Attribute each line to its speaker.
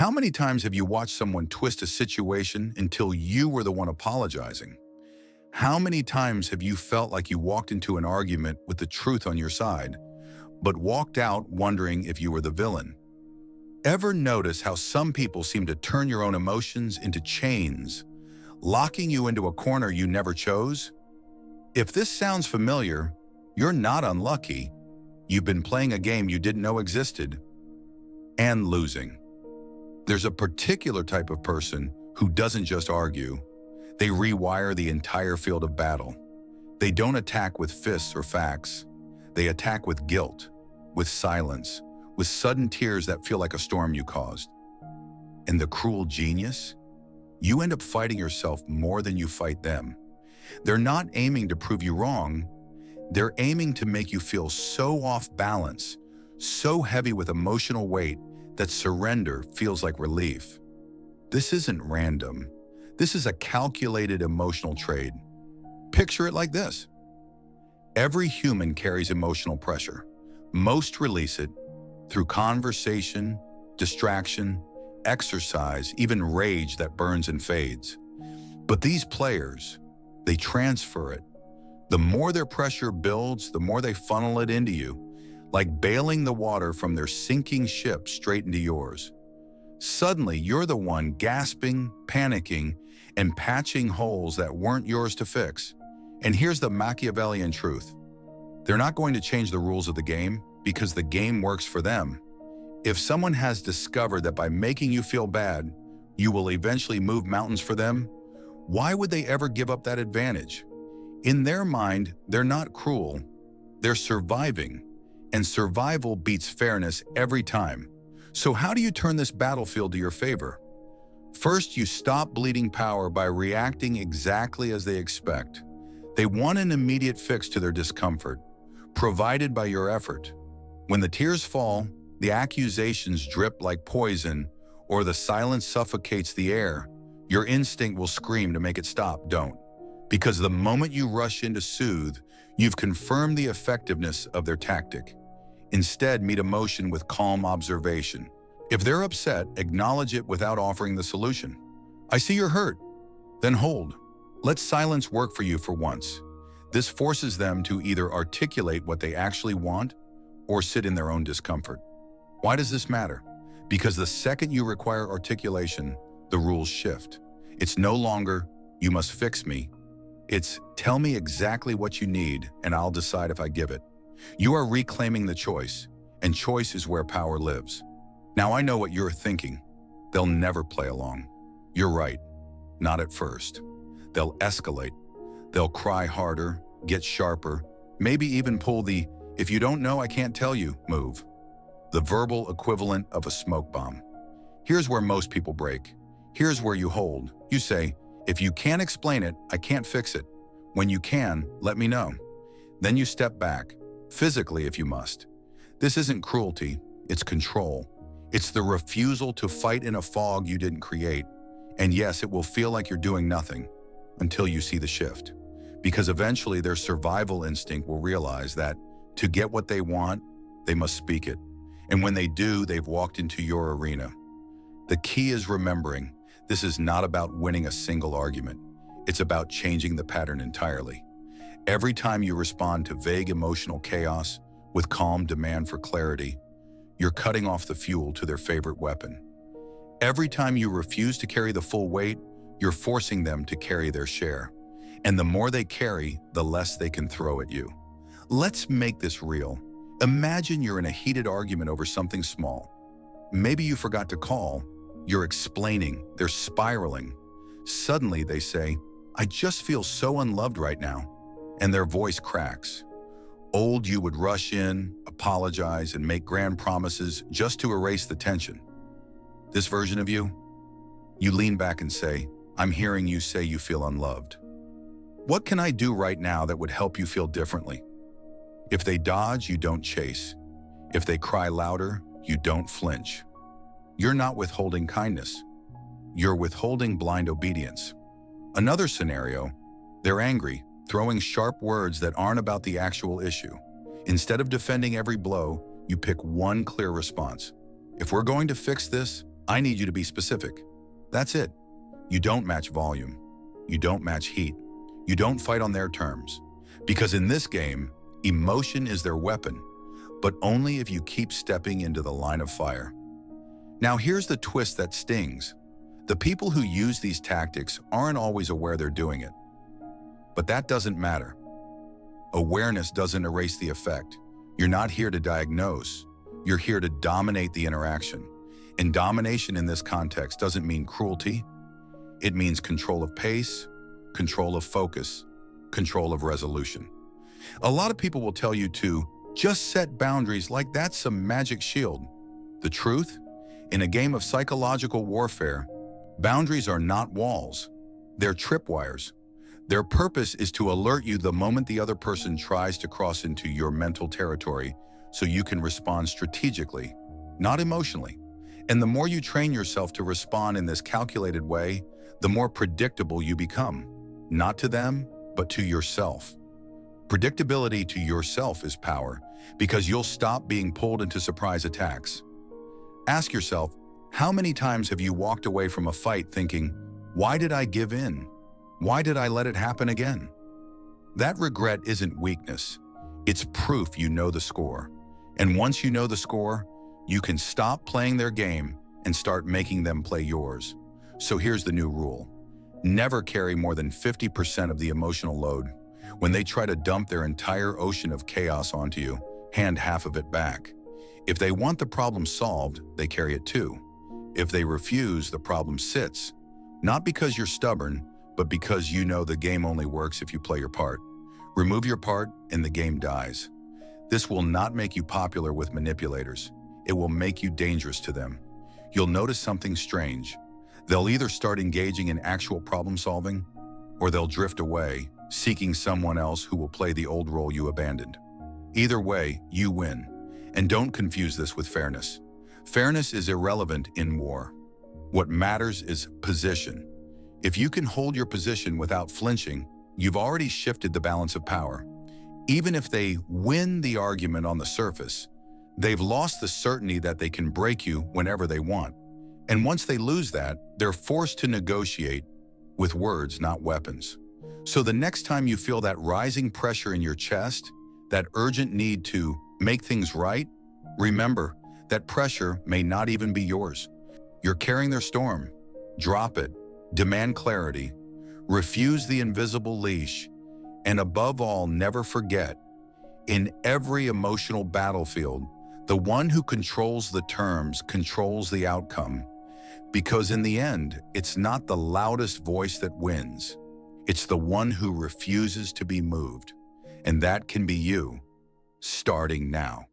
Speaker 1: How many times have you watched someone twist a situation until you were the one apologizing? How many times have you felt like you walked into an argument with the truth on your side, but walked out wondering if you were the villain? Ever notice how some people seem to turn your own emotions into chains, locking you into a corner you never chose? If this sounds familiar, you're not unlucky. You've been playing a game you didn't know existed and losing. There's a particular type of person who doesn't just argue. They rewire the entire field of battle. They don't attack with fists or facts. They attack with guilt, with silence, with sudden tears that feel like a storm you caused. And the cruel genius? You end up fighting yourself more than you fight them. They're not aiming to prove you wrong. They're aiming to make you feel so off balance, so heavy with emotional weight that surrender feels like relief. This isn't random. This is a calculated emotional trade. Picture it like this. Every human carries emotional pressure. Most release it through conversation, distraction, exercise, even rage that burns and fades. But these players, they transfer it. The more their pressure builds, the more they funnel it into you, like bailing the water from their sinking ship straight into yours. Suddenly, you're the one gasping, panicking, and patching holes that weren't yours to fix. And here's the Machiavellian truth. They're not going to change the rules of the game because the game works for them. If someone has discovered that by making you feel bad, you will eventually move mountains for them, why would they ever give up that advantage? In their mind, they're not cruel. They're surviving. And survival beats fairness every time. So how do you turn this battlefield to your favor? First, you stop bleeding power by reacting exactly as they expect. They want an immediate fix to their discomfort, provided by your effort. When the tears fall, the accusations drip like poison, or the silence suffocates the air, your instinct will scream to make it stop, don't. Because the moment you rush in to soothe, you've confirmed the effectiveness of their tactic. Instead, meet emotion with calm observation. If they're upset, acknowledge it without offering the solution. I see you're hurt. Then hold. Let silence work for you for once. This forces them to either articulate what they actually want or sit in their own discomfort. Why does this matter? Because the second you require articulation, the rules shift. It's no longer, you must fix me. It's, tell me exactly what you need and I'll decide if I give it. You are reclaiming the choice, and choice is where power lives. Now I know what you're thinking. They'll never play along. You're right. Not at first. They'll escalate. They'll cry harder, get sharper, maybe even pull the, if you don't know, I can't tell you, move. The verbal equivalent of a smoke bomb. Here's where most people break. Here's where you hold. You say, if you can't explain it, I can't fix it. When you can, let me know. Then you step back, physically if you must. This isn't cruelty, it's control. It's the refusal to fight in a fog you didn't create. And yes, it will feel like you're doing nothing until you see the shift. Because eventually their survival instinct will realize that to get what they want, they must speak it. And when they do, they've walked into your arena. The key is remembering, this is not about winning a single argument. It's about changing the pattern entirely. Every time you respond to vague emotional chaos with calm demand for clarity, you're cutting off the fuel to their favorite weapon. Every time you refuse to carry the full weight, you're forcing them to carry their share. And the more they carry, the less they can throw at you. Let's make this real. Imagine you're in a heated argument over something small. Maybe you forgot to call. You're explaining, they're spiraling. Suddenly they say, I just feel so unloved right now. And their voice cracks. Old you would rush in, apologize, and make grand promises just to erase the tension. This version of you lean back and say, I'm hearing you say you feel unloved. What can I do right now that would help you feel differently? If they dodge, you don't chase. If they cry louder, you don't flinch. You're not withholding kindness. You're withholding blind obedience. Another scenario, they're angry, throwing sharp words that aren't about the actual issue. Instead of defending every blow, you pick one clear response. If we're going to fix this, I need you to be specific. That's it. You don't match volume. You don't match heat. You don't fight on their terms. Because in this game, emotion is their weapon, but only if you keep stepping into the line of fire. Now here's the twist that stings. The people who use these tactics aren't always aware they're doing it. But that doesn't matter. Awareness doesn't erase the effect. You're not here to diagnose. You're here to dominate the interaction. And domination in this context doesn't mean cruelty. It means control of pace, control of focus, control of resolution. A lot of people will tell you to just set boundaries like that's some magic shield. The truth? In a game of psychological warfare, boundaries are not walls. They're tripwires. Their purpose is to alert you the moment the other person tries to cross into your mental territory so you can respond strategically, not emotionally. And the more you train yourself to respond in this calculated way, the more predictable you become, not to them, but to yourself. Predictability to yourself is power because you'll stop being pulled into surprise attacks. Ask yourself, how many times have you walked away from a fight thinking, why did I give in? Why did I let it happen again? That regret isn't weakness. It's proof you know the score. And once you know the score, you can stop playing their game and start making them play yours. So here's the new rule. Never carry more than 50% of the emotional load. When they try to dump their entire ocean of chaos onto you, hand half of it back. If they want the problem solved, they carry it too. If they refuse, the problem sits. Not because you're stubborn, but because you know the game only works if you play your part. Remove your part and the game dies. This will not make you popular with manipulators. It will make you dangerous to them. You'll notice something strange. They'll either start engaging in actual problem solving, or they'll drift away, seeking someone else who will play the old role you abandoned. Either way, you win. And don't confuse this with fairness. Fairness is irrelevant in war. What matters is position. If you can hold your position without flinching, you've already shifted the balance of power. Even if they win the argument on the surface, they've lost the certainty that they can break you whenever they want. And once they lose that, they're forced to negotiate with words, not weapons. So the next time you feel that rising pressure in your chest, that urgent need to make things right, remember that pressure may not even be yours. You're carrying their storm. Drop it. Demand clarity. Refuse the invisible leash. And above all, never forget, in every emotional battlefield, the one who controls the terms controls the outcome. Because in the end, it's not the loudest voice that wins. It's the one who refuses to be moved. And that can be you, starting now.